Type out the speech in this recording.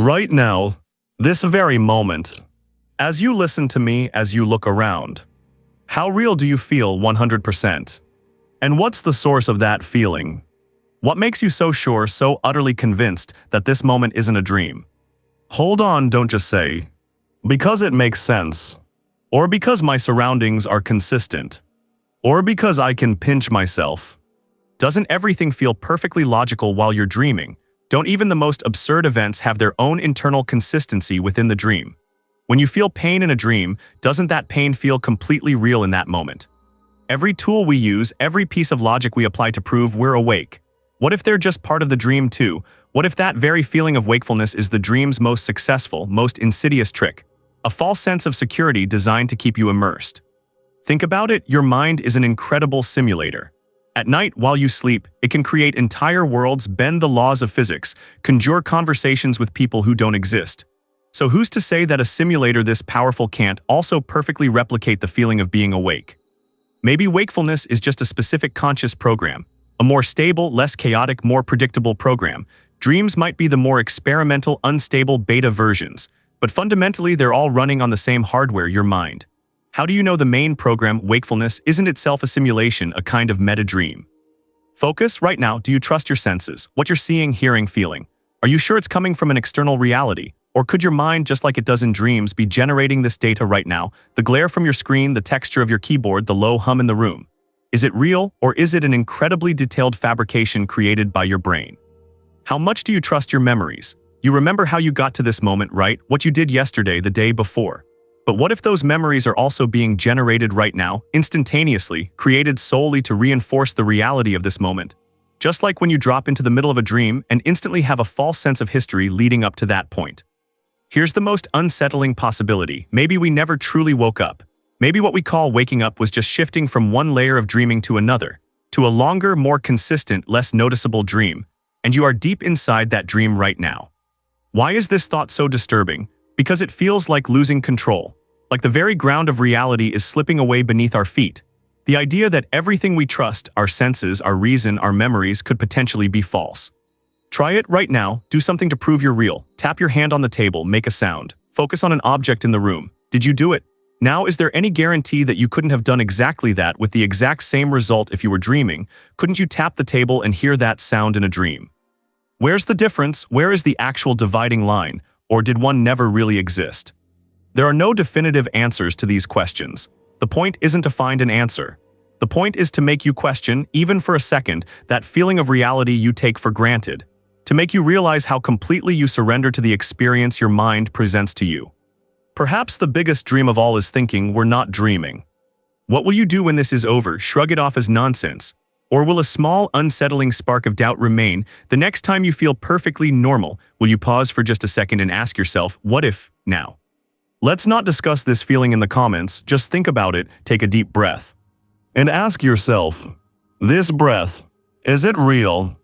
Right now, this very moment, as you listen to me, as you look around, how real do you feel 100%? And what's the source of that feeling? What makes you so sure, so utterly convinced that this moment isn't a dream? Hold on, don't just say, because it makes sense, or because my surroundings are consistent, or because I can pinch myself. Doesn't everything feel perfectly logical while you're dreaming? Don't even the most absurd events have their own internal consistency within the dream? When you feel pain in a dream, doesn't that pain feel completely real in that moment? Every tool we use, every piece of logic we apply to prove we're awake. What if they're just part of the dream too? What if that very feeling of wakefulness is the dream's most successful, most insidious trick? A false sense of security designed to keep you immersed. Think about it, your mind is an incredible simulator. At night, while you sleep, it can create entire worlds, bend the laws of physics, conjure conversations with people who don't exist. So who's to say that a simulator this powerful can't also perfectly replicate the feeling of being awake? Maybe wakefulness is just a specific conscious program, a more stable, less chaotic, more predictable program. Dreams might be the more experimental, unstable beta versions, but fundamentally they're all running on the same hardware, your mind. How do you know the main program, wakefulness, isn't itself a simulation, a kind of meta-dream? Focus right now. Do you trust your senses? What you're seeing, hearing, feeling? Are you sure it's coming from an external reality? Or could your mind, just like it does in dreams, be generating this data right now? The glare from your screen, the texture of your keyboard, the low hum in the room. Is it real, or is it an incredibly detailed fabrication created by your brain? How much do you trust your memories? You remember how you got to this moment, right? What you did yesterday, the day before. But what if those memories are also being generated right now, instantaneously, created solely to reinforce the reality of this moment? Just like when you drop into the middle of a dream and instantly have a false sense of history leading up to that point. Here's the most unsettling possibility. Maybe we never truly woke up. Maybe what we call waking up was just shifting from one layer of dreaming to another, to a longer, more consistent, less noticeable dream, and you are deep inside that dream right now. Why is this thought so disturbing? Because it feels like losing control, like the very ground of reality is slipping away beneath our feet. The idea that everything we trust, our senses, our reason, our memories, could potentially be false. Try it right now. Do something to prove you're real. Tap your hand on the table, make a sound. Focus on an object in the room. Did you do it? Now, is there any guarantee that you couldn't have done exactly that with the exact same result if you were dreaming? Couldn't you tap the table and hear that sound in a dream? Where's the difference? Where is the actual dividing line? Or did one never really exist? There are no definitive answers to these questions. The point isn't to find an answer. The point is to make you question, even for a second, that feeling of reality you take for granted. To make you realize how completely you surrender to the experience your mind presents to you. Perhaps the biggest dream of all is thinking we're not dreaming. What will you do when this is over? Shrug it off as nonsense? Or will a small, unsettling spark of doubt remain? The next time you feel perfectly normal, will you pause for just a second and ask yourself, what if, now? Let's not discuss this feeling in the comments, just think about it, take a deep breath. And ask yourself, this breath, is it real?